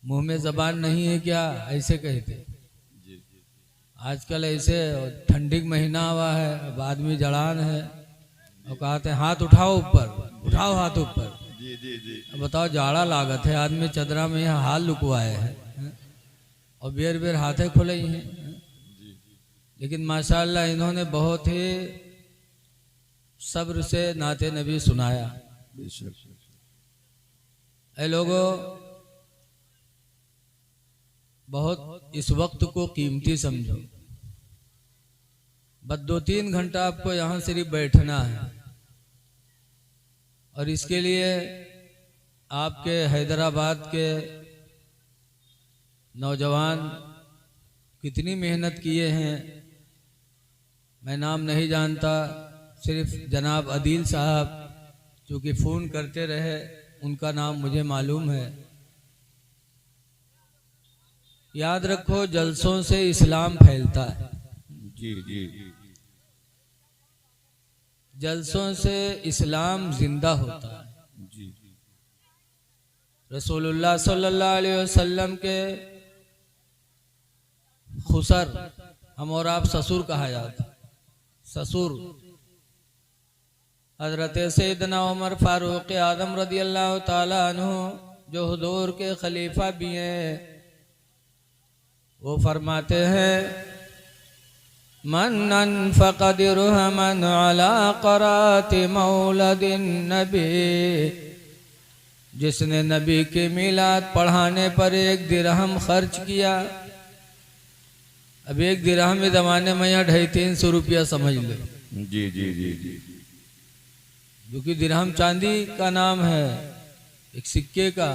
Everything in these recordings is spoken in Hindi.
मुंह में जबान नहीं है क्या, ऐसे कहते। आजकल ऐसे ठंडी का महीना हुआ है, अब आदमी जड़ान है और कहते हैं हाथ उठाओ ऊपर, उठाओ हाथ ऊपर। अब बताओ जाड़ा लागत है, आदमी चदरा में यहाँ हाथ लुकवाए हैं और बेर बेर हाथे खुले ही हैं। लेकिन माशाअल्लाह इन्होंने बहुत ही सब्र से नाते नबी सुनाया। ऐ लोगों, बहुत इस वक्त को कीमती समझो। बस 2-3 घंटा आपको यहाँ सिर्फ बैठना है और इसके लिए आपके हैदराबाद के नौजवान कितनी मेहनत किए हैं। मैं नाम नहीं जानता, सिर्फ जनाब अदील साहब चूँकि फ़ोन करते रहे उनका नाम मुझे मालूम है। याद रखो, जलसों से इस्लाम फैलता है। जी जी। जलसों से इस्लाम जिंदा होता है। जी। रसूलुल्लाह सल्लल्लाहु अलैहि वसल्लम के खुसर, हम और आप ससुर कहा जाता, ससुर हजरत सैयदना उमर फारूक आदम रदी अल्लाह ताला अन्हु, जो हुजूर के खलीफा भी हैं, वो फरमाते हैं मन अनफक़ दिरहमन अला क़राति मौलदिन नबी, जिसने नबी के मिलाद पढ़ाने पर 1 दिरहम खर्च किया। अब 1 दिरहम इस जमाने में यहाँ 250-300 रुपया समझ लो। जी जी जी जी। क्योंकि दिरहम चांदी का नाम है, एक सिक्के का।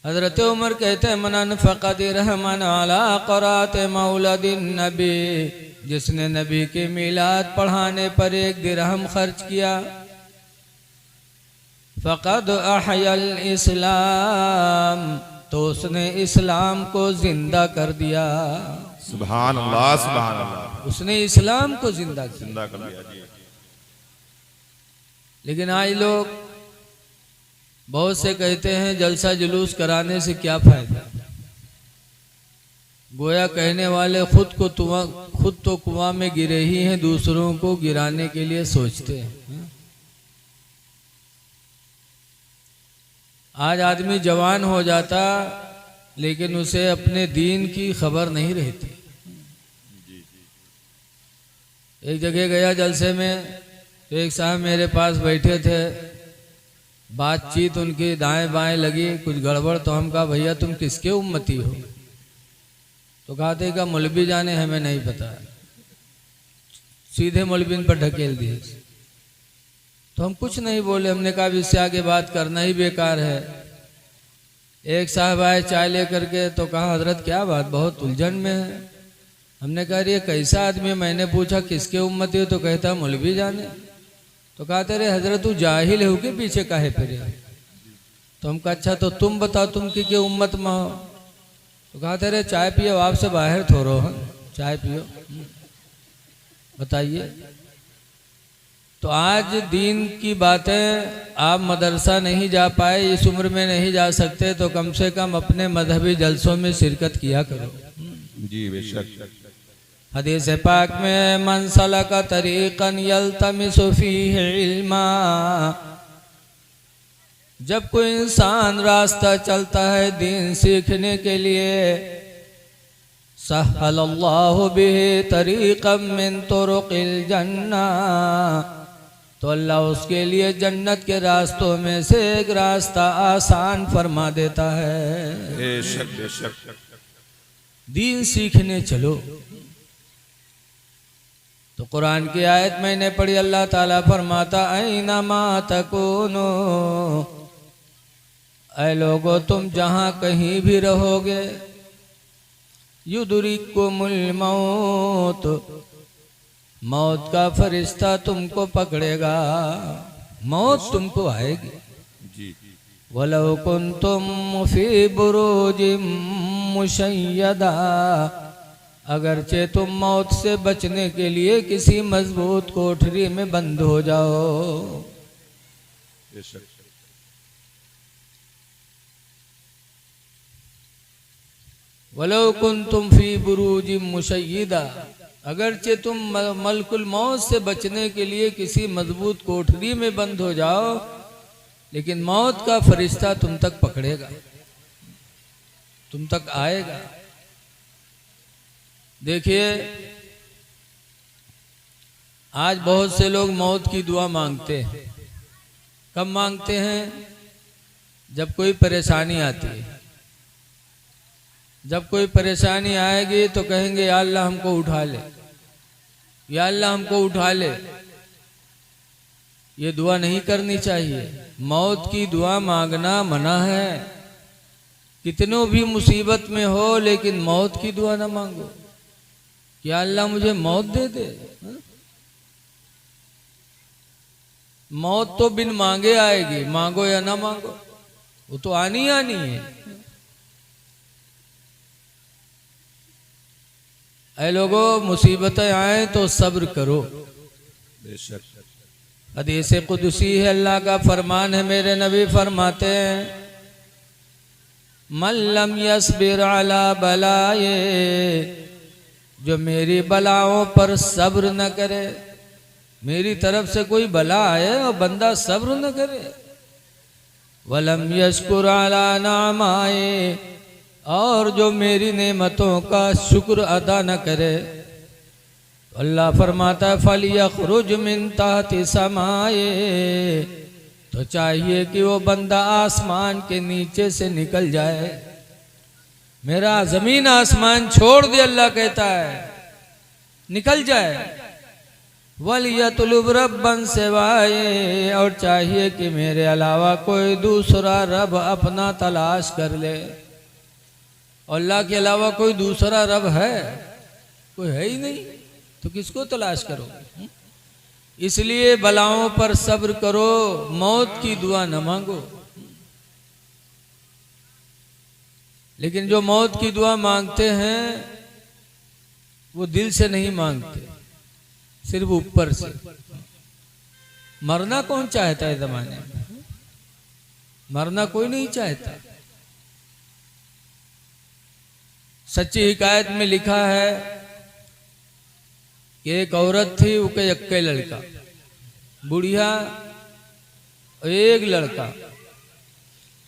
हजरत उमर कहते हैं मन अनफ़क़ दिरहमन अला क़राति मौलदिन नबी, जिसने नबी के मिलाद पढ़ाने पर 1 दिरहम खर्च किया। फ़क़द अहयल इस्लाम, तो उसने इस्लाम को जिंदा कर दिया। सुभान अल्लाह, सुभान अल्लाह। उसने इस्लाम को जिंदा जिंदा कर दिया जी। लेकिन आज लोग बहुत से कहते हैं जलसा जुलूस कराने से क्या फायदा। गोया कहने वाले खुद तो कुआं में गिरे ही हैं, दूसरों को गिराने के लिए सोचते हैं। आज आदमी जवान हो जाता लेकिन उसे अपने दीन की खबर नहीं रहती। एक जगह गया जलसे में, तो एक साहब मेरे पास बैठे थे, बातचीत उनकी दाएं बाएं लगी, कुछ गड़बड़। तो हम कहा भैया तुम किसके उम्मती हो? तो कहते का मौलवी जाने, हमें नहीं पता। सीधे मौलवी पर ढकेल दिए। तो हम कुछ नहीं बोले, हमने कहा इससे आगे बात करना ही बेकार है। एक साहब आए चाय लेकर के, तो कहा हजरत क्या बात, बहुत उलझन में है। हमने कहा ये कैसा आदमी? मैंने पूछा किसके उम्मती हो? तो कहता मौलवी जाने। तो कहते रे हजरत तू जाहिल हो के पीछे काहे फिरे? तो हम कहा अच्छा तो तुम बताओ तुम की उम्मत में हो? तो कहते रे चाय पियो, आपसे बाहर थोड़ो है, चाय पियो, बताइए। तो आज दीन की बातें, आप मदरसा नहीं जा पाए, इस उम्र में नहीं जा सकते, तो कम से कम अपने मजहबी जलसों में शिरकत किया करो। जी बेशक। हदीस पाक में मन सलक तरीक़न यल्तमिसु फ़ीहि इल्मा, जब कोई इंसान रास्ता चलता है दीन सीखने के लिए, सहलल्लाहु बिही तरीक़म मिन तुरुक़िल जन्ना, तो अल्लाह उसके लिए जन्नत के रास्तों में से एक रास्ता आसान फरमा देता है। बेशक बेशक। दीन सीखने चलो। तो कुरान की आयत मैंने पढ़ी, अल्लाह ताला फरमाता ऐनमा तकूनो, ऐ लोगो तुम जहाँ कहीं भी रहोगे, युदरिकुमुल मौत, मौत का फरिश्ता तुमको पकड़ेगा, मौत तुमको आएगी। जी। वलौ कुन्तुम फी बुरूजिम मुशय्यदा, अगरचे तुम मौत से बचने के लिए किसी मजबूत कोठरी में बंद हो जाओ। वलो कुंतुम फी बुरूजिम मुशय्यदा, अगरचे तुम मलकुल मौत से बचने के लिए किसी मजबूत कोठरी में बंद हो जाओ, लेकिन मौत का फरिश्ता तुम तक पकड़ेगा, तुम तक आएगा। देखिए, आज बहुत से लोग मौत की दुआ मांगते हैं। कब मांगते हैं? जब कोई परेशानी आती है। जब कोई परेशानी आएगी तो कहेंगे या अल्लाह हमको उठा ले, या अल्लाह हमको उठा ले। ये दुआ नहीं करनी चाहिए। मौत की दुआ मांगना मना है। कितनों भी मुसीबत में हो, लेकिन मौत की दुआ ना मांगो, या अल्लाह मुझे मौत दे दे। मौत तो बिन मांगे आएगी, मांगो या ना मांगो, वो तो आनी आनी है। ऐ लोगों, मुसीबतें आए तो सब्र करो। बेशक हदीस कुदसी है, अल्लाह का फरमान है, मेरे नबी फरमाते हैं, मल्लम यस्बिर अला बलाए, जो मेरी बलाओं पर सब्र न करे। मेरी तरफ से कोई बला आए और बंदा सब्र न करे। वलम यश्कुर अला नामाए, और जो मेरी नेमतों का शुक्र अदा न करे, अल्लाह फरमाता है फलियखरुज मिन तहति समाए, तो चाहिए कि वो बंदा आसमान के नीचे से निकल जाए। मेरा जमीन आसमान छोड़ दे, अल्लाह कहता है, निकल जाए। वलियतलुब रब्बन सिवाए, और चाहिए कि मेरे अलावा कोई दूसरा रब अपना तलाश कर ले। अल्लाह के अलावा कोई दूसरा रब है? कोई है ही नहीं, तो किसको तलाश करोगे? इसलिए बलाओं पर सब्र करो, मौत की दुआ न मांगो। लेकिन जो मौत की दुआ मांगते हैं वो दिल से नहीं मांगते, सिर्फ ऊपर से। मरना कौन चाहता है जमाने में? मरना कोई नहीं चाहता। सच्ची हिकायत में लिखा है कि एक औरत थी, उसके इक्के लड़का, बुढ़िया और एक लड़का,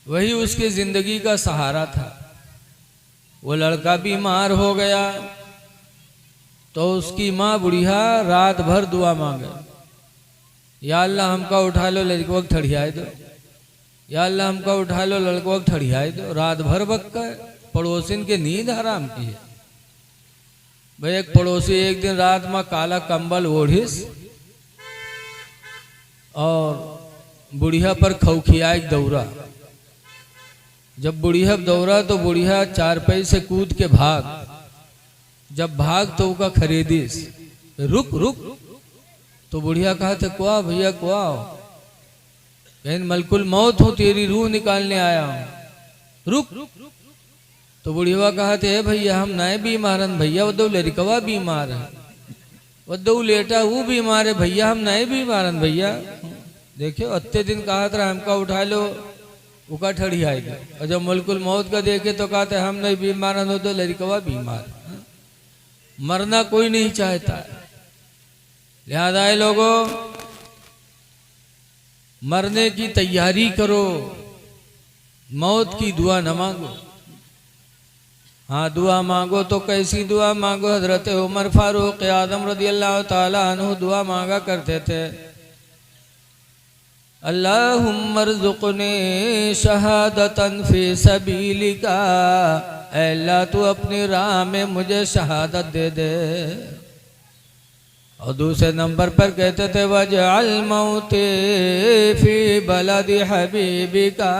वही उसकी जिंदगी का सहारा था। वो लड़का बीमार हो गया तो उसकी माँ बुढ़िया रात भर दुआ मांगे, या अल्लाह हमका उठा लो, लड़को को ठड़ियाए दो, या अल्लाह हमका उठा लो, लड़को को ठड़ियाए दो। रात भर बक्का, पड़ोसिन के नींद हराम की है। भाई एक पड़ोसी एक दिन रात में काला कंबल ओढ़िस और बुढ़िया पर खौखिया एक दौरा। जब बुढ़िया दौरा तो बुढ़िया चारपाई से कूद के भाग। जब भाग तो उसका खरीदिस, रुक रुक। तो बुढ़िया कहा था, कुआ भैया कुआ, कहीं मलकुल मौत हो, तेरी रूह निकालने आया हूं, रुक। तो बुढ़िया कहा थे, भैया हम नए बीमारन भैया, वो लड़कवा बीमार है, वो लेटा वो बीमार है भैया, हम नए बीमारन भैया। देखियो अत्ते दिन कहा था हमका उठा लो, उका ठड़ी आएगा। और जब मुल्कुल मौत का देखे तो कहते हम नहीं बीमारन हो, तो लड़कवा बीमार। मरना कोई नहीं चाहता। लिहाजा लोगों, मरने की तैयारी करो, मौत की दुआ न मांगो। हाँ, दुआ मांगो तो कैसी दुआ मांगो? हजरत उमर फारूक आजम रज़ी अल्लाह ताला अन्हु दुआ मांगा करते थे, अल्लाहुम्मा रज़ुक़नी शहादतन फी सबीलिका, अल्लाह तू अपनी राह में मुझे शहादत दे दे। और दूसरे नंबर पर कहते थे, वजअल मौती फी बलदी हबीबिका,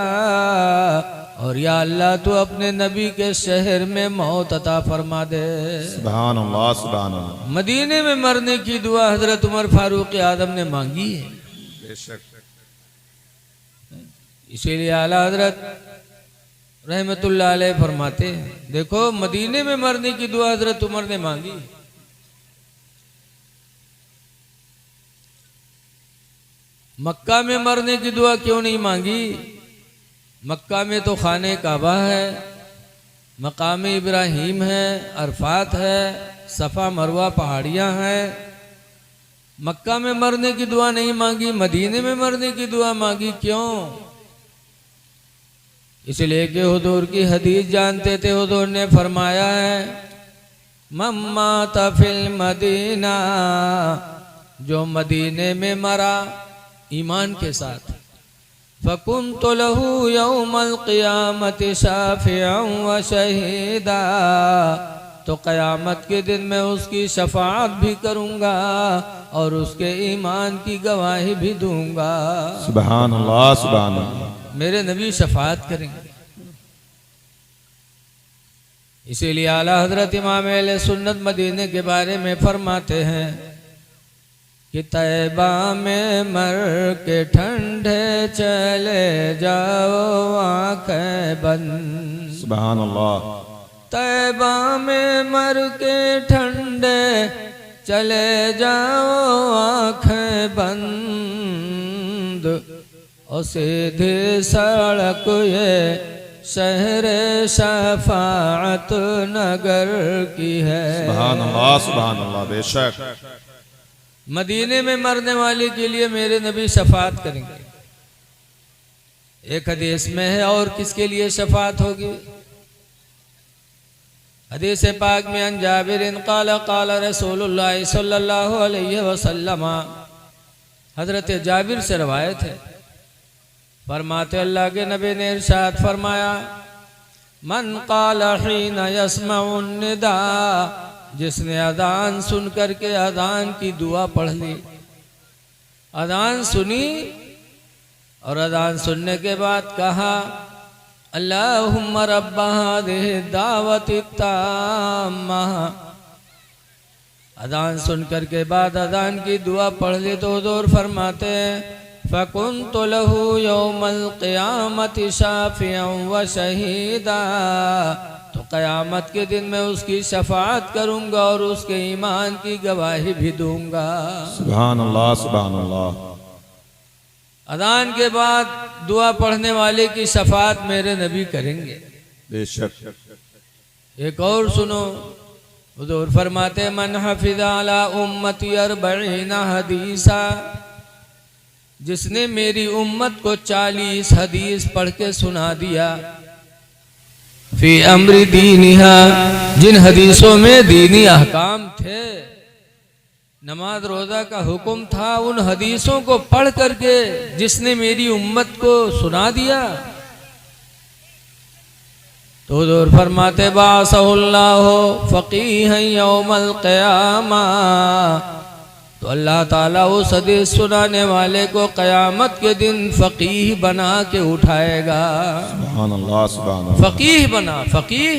और या अल्लाह तू अपने नबी के शहर में मौत अता फरमा दे। सुभान अल्लाह, सुभान अल्लाह। मदीने में मरने की दुआ हजरत उमर फारूक आजम ने मांगी है। बेशक। इसीलिए आला हजरत रहमतुल्लाह अलैह फरमाते हैं, देखो मदीने में मरने की दुआ हजरत उमर ने मांगी। मक्का में मरने की दुआ क्यों नहीं मांगी? मक्का में तो खाने काबा है, मकाम इब्राहीम है, अरफात है, सफ़ा मरवा पहाड़ियाँ हैं। मक्का में मरने की दुआ नहीं मांगी, मदीने में मरने की दुआ मांगी, क्यों? इसलिए कि हुजूर की हदीस जानते थे। हुजूर ने फरमाया है, मम्मा तफिल मदीना, जो मदीने में मरा ईमान के साथ, फकुन्तु लहू यौमल क़ियामति शाफ़िअन व शहीदा, तो क़यामत के दिन मैं उसकी शफाअत भी करूँगा और उसके ईमान की गवाही भी दूंगा। सुभान अल्लाह, सुभान अल्लाह। मेरे नबी शफाअत करेंगे। इसीलिए आला हजरत इमाम अहले सुन्नत मदीने के बारे में फरमाते हैं कि तैबा में मर के ठंडे चले जाओ आंखें बंद। सुभान अल्लाह। तैबा में मर के ठंडे चले जाओ आंखें बंद, और सीधी सड़क ये शहर शफाअत नगर की है। सुभान अल्लाह, सुभान अल्लाह। बेशक मदीने में मरने वाले के लिए मेरे नबी शफाअत करेंगे। एक हदीस में है, और किसके लिए शफाअत होगी? हदीस पाक में अन जाबिरिन क़ाल क़ाल रसूलुल्लाह सल्लल्लाहु अलैहि वसल्लम, हजरत जाबिर से रवायत है, फरमाते अल्लाह के नबी ने इरशाद फरमाया, मन क़ाल हीन यस्मउन निदा, जिसने अदान सुन करके अदान की दुआ पढ़ ली। अदान सुनी और अदान सुनने के बाद कहा, अल्लाहुम्मा रब्ब हादिहि दावति ताम्मा। अदान सुनकर के बाद अदान की दुआ पढ़ ली तो हुजूर फरमाते हैं, फकुन्तु लहू यौमल क़ियामति शाफ़िअन व शहीदा, तो क़यामत के दिन मैं उसकी शफाअत करूँगा और उसके ईमान की गवाही भी दूंगा। सुभान अल्लाह, सुभान अल्लाह। अदान के बाद दुआ पढ़ने वाले की शफाअत मेरे नबी करेंगे। बेशक। एक और सुनो, हुजूर फरमाते, मन हफिज़ अला उम्मती अर्बईना हदीसा, जिसने मेरी उम्मत को 40 हदीस पढ़ के सुना दिया, फी अम्री दीनिहा, जिन हदीसों में दीनी अहकाम थे, नमाज रोज़ा का हुक्म था, उन हदीसों को पढ़ करके जिसने मेरी उम्मत को सुना दिया, तो हुजूर फरमाते, बासहुल्लाहु फ़क़ीहन यौमल क़यामा, तो अल्लाह ताला उस हदीस सुनाने वाले को क़यामत के दिन फ़क़ीह बना के उठाएगा। सुभान अल्लाह, सुभान अल्लाह। फ़क़ीह बना, फ़क़ीह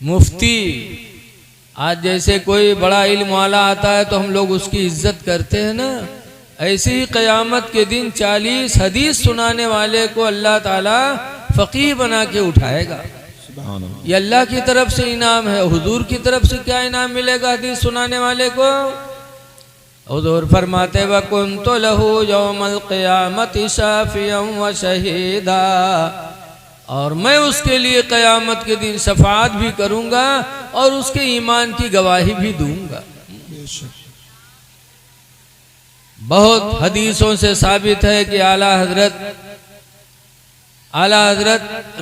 मुफ्ती। आज जैसे कोई बड़ा इल्म वाला आता है तो हम लोग उसकी इज्जत करते हैं ना, ऐसे ही क़यामत के दिन 40 हदीस सुनाने वाले को अल्लाह ताला फ़क़ीह बना के उठाएगा। सुभान अल्लाह। ये अल्लाह की तरफ से इनाम है। हुजूर की तरफ से क्या इनाम मिलेगा हदीस सुनाने वाले को? हुजूर फरमाते, वकुन्तु लहू यौमल क़ियामति शाफ़िअन व शहीदा, और मैं उसके लिए क़यामत के दिन शफाअत भी करूँगा और उसके ईमान की गवाही भी दूंगा। बहुत हदीसों से साबित है कि आला हजरत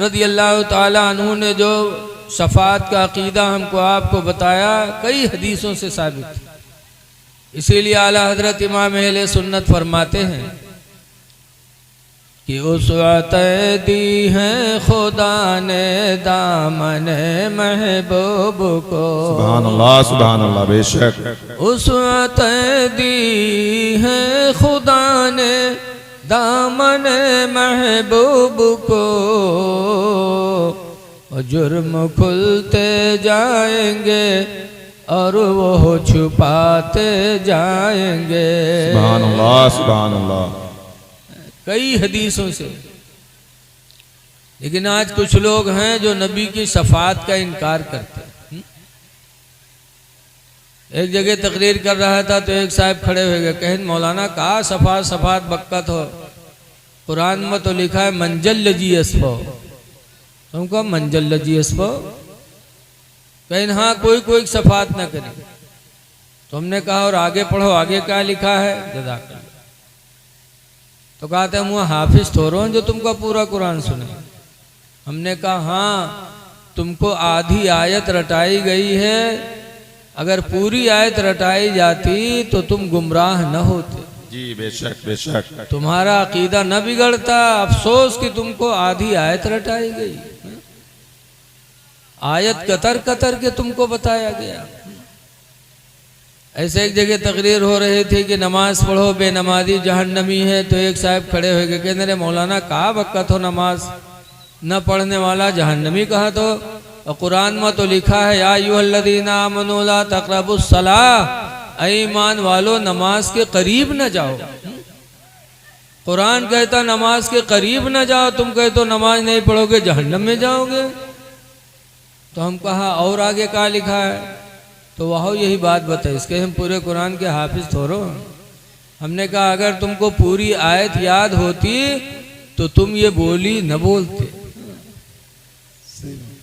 रज़ी अल्लाह ताला अन्हु ने जो शफाअत का अकीदा हमको आपको बताया, कई हदीसों से साबित है। इसीलिए आला हजरत इमाम अहले सुन्नत फरमाते हैं कि उसवत दी है खुदा ने दामन महबूब को। सुभान अल्लाह, सुभान अल्लाह। बेशक। उसवत दी है खुदा ने दामन महबूब को, जुर्म खुलते जाएंगे और वो छुपाते जाएंगे। सुभान अल्लाह, सुभान अल्लाह। कई हदीसों से। लेकिन आज कुछ लोग हैं जो नबी की शफाअत का इनकार करते हैं। एक जगह तकरीर कर रहा था तो एक साहब खड़े हुए गए, कहें मौलाना कहा शफाअत बक्कत हो, कुरान में तो लिखा है मंजल लजी असफो, तो हमको मंजल लजी इस पर कहीं हाँ कोई कोई सफात ना करे। तो हमने कहा और आगे पढ़ो, आगे क्या लिखा है? जज़ाकल्लाह। तो कहते हैं मुँह हाफिज थोड़ो जो तुमको पूरा कुरान सुने। हमने कहा हाँ तुमको आधी आयत रटाई गई है, अगर पूरी आयत रटाई जाती तो तुम गुमराह न होते। जी बेशक बेशक। तुम्हारा अकीदा न बिगड़ता। अफसोस कि तुमको आधी आयत रटाई गई। आयत कतर कतर के तुमको बताया गया। ऐसे एक जगह तकरीर हो रही थी कि नमाज पढ़ो बेनमाजी जहन्नमी है। तो एक साहब खड़े हो गए, कहने रे मौलाना कहा वक़्त हो नमाज न पढ़ने वाला जहन्नमी कहा। तो कुरान में तो लिखा है या अय्युहल्लज़ीना आमनू ला तक़रबुस्सलाह, ईमान वालो नमाज के करीब न जाओ। कुरान कहता नमाज के करीब न जाओ, तुम कहते तो नमाज नहीं पढ़ोगे जहन्नम में जाओगे। तो हम कहा और आगे क्या लिखा है? तो वह यही बात बताए। इसके हम पूरे कुरान के हाफिज थोड़ो। हमने कहा अगर तुमको पूरी आयत याद होती तो तुम ये बोली न बोलते।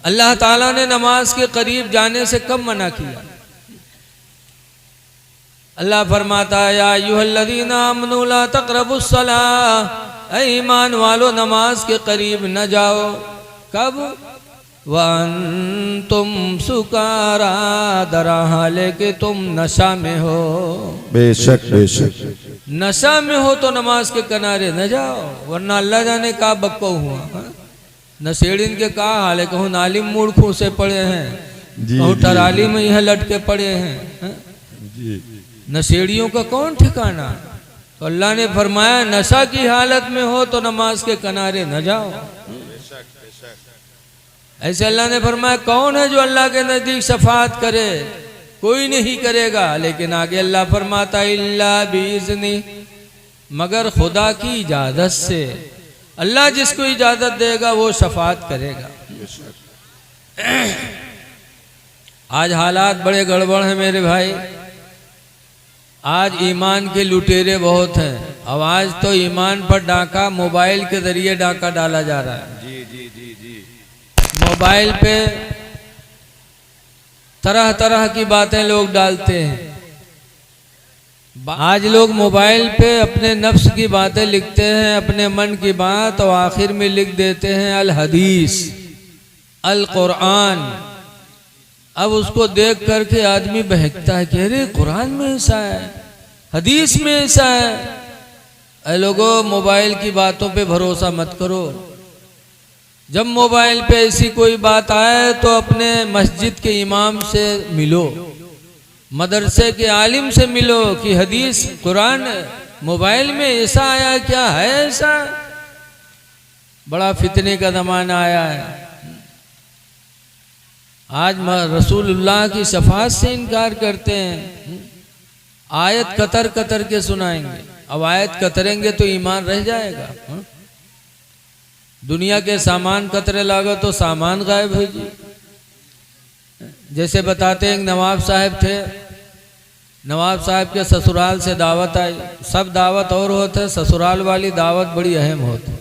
अल्लाह ताला ने नमाज के करीब जाने से कब मना किया? अल्लाह फरमाता है या अय्युहल्लज़ीना आमनू ला तक़रबुस्सलाह, ईमान वालो नमाज के करीब न जाओ। कब? वअंतुम सुकारा, दरा हाले कि तुम नशा में हो। बेशक बेशक। नशा में हो तो नमाज के किनारे न जाओ, वरना अल्लाह जाने का बक्को हुआ। नशेड़िन के का हाल है? कहूँ नालिम मूर्खों से पड़े हैं, कहूँ टराली में यह लटके पड़े हैं। नशेड़ियों का कौन ठिकाना? तो अल्लाह ने फरमाया नशा की हालत में हो तो नमाज के किनारे न जाओ। ऐसे अल्लाह ने फरमाया कौन है जो अल्लाह के नजदीक शफाअत करे? कोई नहीं करेगा। लेकिन आगे अल्लाह फरमाता इल्ला बिइज़्नी, मगर खुदा की इजाजत से। अल्लाह जिसको इजाजत देगा वो शफाअत करेगा। आज हालात बड़े गड़बड़ हैं मेरे भाई। आज ईमान के लुटेरे बहुत हैं। अब आज तो ईमान पर डाका मोबाइल के जरिए डाका डाला जा रहा है। जी जी जी जी। मोबाइल पे तरह तरह की बातें लोग डालते हैं। आज लोग मोबाइल पे अपने नफ्स की बातें लिखते हैं, अपने मन की बात, और आखिर में लिख देते हैं अल हदीस, अल कुरान। अब उसको देख करके आदमी बहकता है कि अरे कुरान में ऐसा है, हदीस में ऐसा है। ऐ लोगों, मोबाइल की बातों पे भरोसा मत करो। जब मोबाइल पे ऐसी कोई बात आए तो अपने मस्जिद के इमाम से मिलो, मदरसे के आलिम से मिलो कि हदीस कुरान मोबाइल में ऐसा आया, क्या है ऐसा? बड़ा फितने का ज़माना आया है। आज रसूलुल्लाह की शफाअत से इनकार करते हैं। आयत कतर कतर के सुनाएंगे। अब आयत कतरेंगे तो ईमान रह जाएगा। दुनिया के सामान कतरे लागो तो सामान गायब हो जी। जैसे बताते हैं नवाब साहब थे, नवाब साहब के ससुराल से दावत आई। सब दावत और होते, ससुराल वाली दावत बड़ी अहम होती।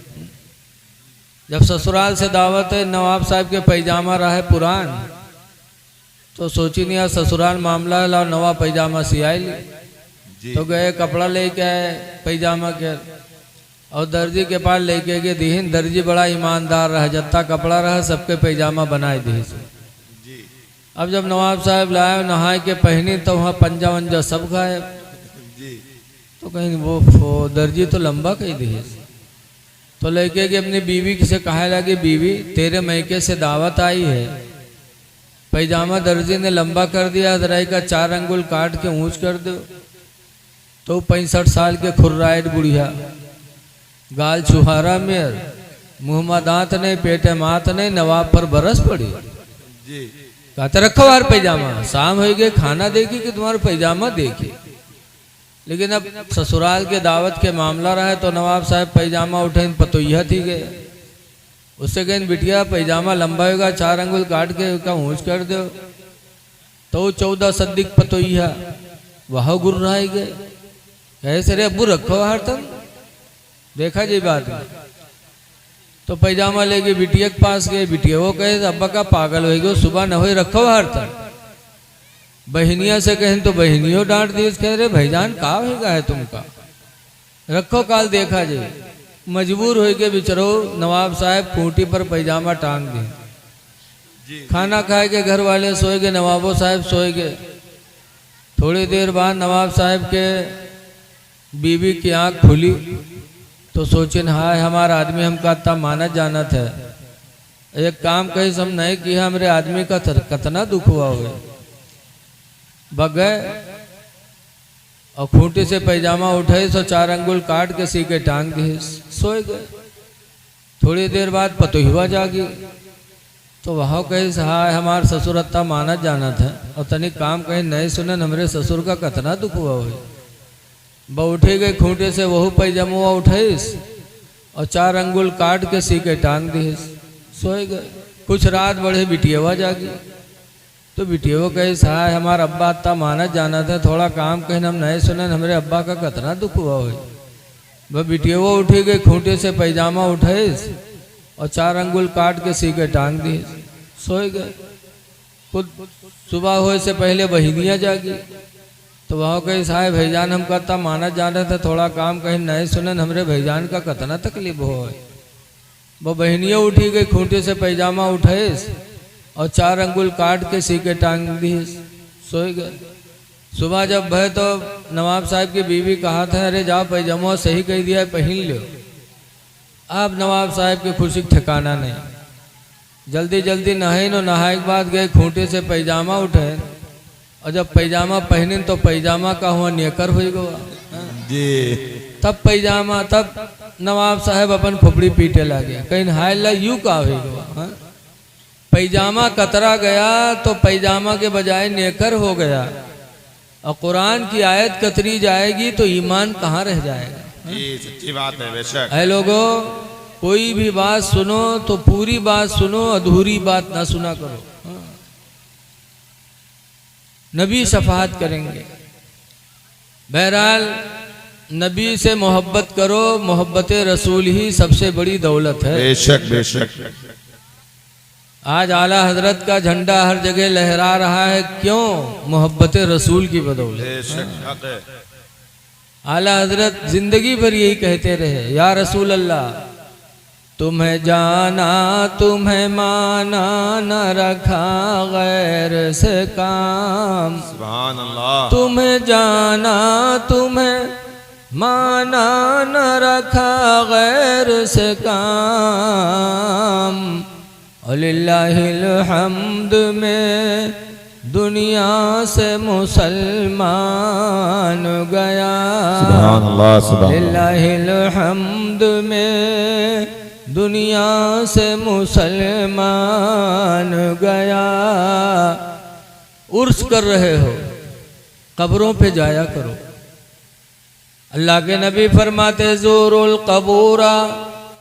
जब ससुराल से दावत है, नवाब साहब के पैजामा रहा है पुरान, तो सोची नहीं यार ससुराल मामला है, लाओ नवा पैजामा सियाई ली। तो गए कपड़ा लेके आए पैजामा के, और दर्जी के पास लेके गए दीहिन। दर्जी बड़ा ईमानदार रहा, जत्ता कपड़ा रहा सबके पैजामा बनाए दी। अब जब नवाब साहब लाए नहाए के पहनी तो वहाँ पंजा वंजा सब गायब। तो कहीं वो दर्जी तो लंबा कही दी। तो लेके गए अपनी बीवी से कहा लगे बीवी तेरे मैके से दावत आई है, पैजामा दर्जी ने लंबा कर दिया, जरा का 4 अंगुल काट के ऊंच कर दो। तो 65 साल के खुर्राइट बुढ़िया, गाल छुहारा मेर, मुँह में दांत नहीं, पेटे मात नहीं, नवाब पर बरस पड़ी। कहते रखो यार पैजामा, शाम हो गए खाना देखी कि तुम्हारा पैजामा देखी। लेकिन अब ससुराल के दावत के मामला रहा है तो नवाब साहब पैजामा उठे पतोइया थी गए। उससे कहें बिटिया पैजामा लंबा होगा, 4 अंगुल काट के का ऊँच कर दो। तो 14 सद्दिक पतोइया वह गुर्राए गए। कैसे रे अब्बू रखो हर तक देखा जी बात में। तो पैजामा लेके बिटिया के पास गए। बिटिया वो कहे अब्बा का पागल हो गयो, सुबह न हो रखो हर तक। बहनिया से कहें तो बहनियों डांट दी। कह रहे भाईजान का होगा है तुमका, रखो काल देखा जाए। मजबूर हो के बिचरो नवाब साहब खूंटी पर पैजामा टांग दिए। खाना खाए के घर वाले सोए गए, नवाबो साहब सोए गए। थोड़ी देर बाद नवाब साहब के बीवी की आंख खुली तो सोचें हाय हमारा आदमी हमका इतना मानत जानत है, एक काम कही हम नहीं किया, हमारे आदमी का कितना दुख हुआ हुए। बग गए और खूंटी से पैजामा उठाए तो 4 अंगुल काट के सी के टांग दिए, सोए गए। थोड़ी देर बाद पतोहिवा जागी तो वहाँ कहे हाय हमार ससुर अत्ता मानत जानत है, और तनिक काम कहीं नहीं सुने हमारे ससुर का कितना दुख हुआ हुई। ब उठे गए खूंटे से वहू पैजामा उठाईस और 4 अंगुल काट के सी के टांग दिए, सोए गए। कुछ रात बढ़े बिटियावा जागी तो बिटियावा कहे हाय हमारा अब्बा अत्ता मानत जानत है, थोड़ा काम कहीं हम नहीं सुने हमारे अब्बा का कितना दुख हुआ हुई। वह बिटियावा उठी गई, खूंटे से पैजामा उठाईस और 4 अंगुल काट के सी के टांग दिए, सोए गए। खुद सुबह होए से पहले बहनियाँ जागी तो वहाँ कही साहब भाईजान हम कहता माना जा रहे थे, थोड़ा काम कहीं नहीं सुने हमरे भाईजान का कितना तकलीफ हो। वो बहनियाँ उठी गई, खूंटे से पैजामा उठाईस और 4 अंगुल काट के सी के टांग दिए, सोए गए। सुबह जब भय तो नवाब साहब की बीवी कहा था अरे जाओ पैजामा सही कह दिया है पहन लो। अब नवाब साहब की खुशी ठिकाना नहीं, जल्दी जल्दी नहाए नो, नहाए के बाद गए खूंटे से पैजामा उठे और जब पैजामा पहने तो पैजामा का हुआ नेकर हो गया जी। तब पैजामा तब नवाब साहब अपन खोपड़ी पीटे लगे, कहीं हाय ला यू का हो गया। पैजामा कतरा गया तो पैजामा के बजाय नेकर हो गया, और कुरान की आयत कतरी जाएगी तो ईमान कहाँ रह जाएगा। जी सच्ची बात है बेशक। है लोगों, कोई भी बात सुनो तो पूरी बात सुनो, अधूरी बात ना सुना करो। नबी शफाअत करेंगे। बहरहाल नबी से मोहब्बत करो, मोहब्बत रसूल ही सबसे बड़ी दौलत है। बेशक बेशक। आज आला हजरत का झंडा हर जगह लहरा रहा है, क्यों? मोहब्बत रसूल की बदौलत। बेशक हक है। आला हजरत जिंदगी भर यही कहते रहे, या रसूल अल्लाह तुम्हें जाना तुम्हें माना न रखा गैर से काम। सुभान अल्लाह। तुम्हें जाना तुम्हें माना न रखा गैर से काम। अलिल्लाहिल हम्द में दुनिया से मुसलमान गया। सुभान अल्लाह सुभान लिल्लाहिल हम्द में दुनिया से मुसलमान गया। उर्स कर रहे हो, कब्रों पे जाया करो। अल्लाह के नबी फरमाते ज़ूरुल कबूरा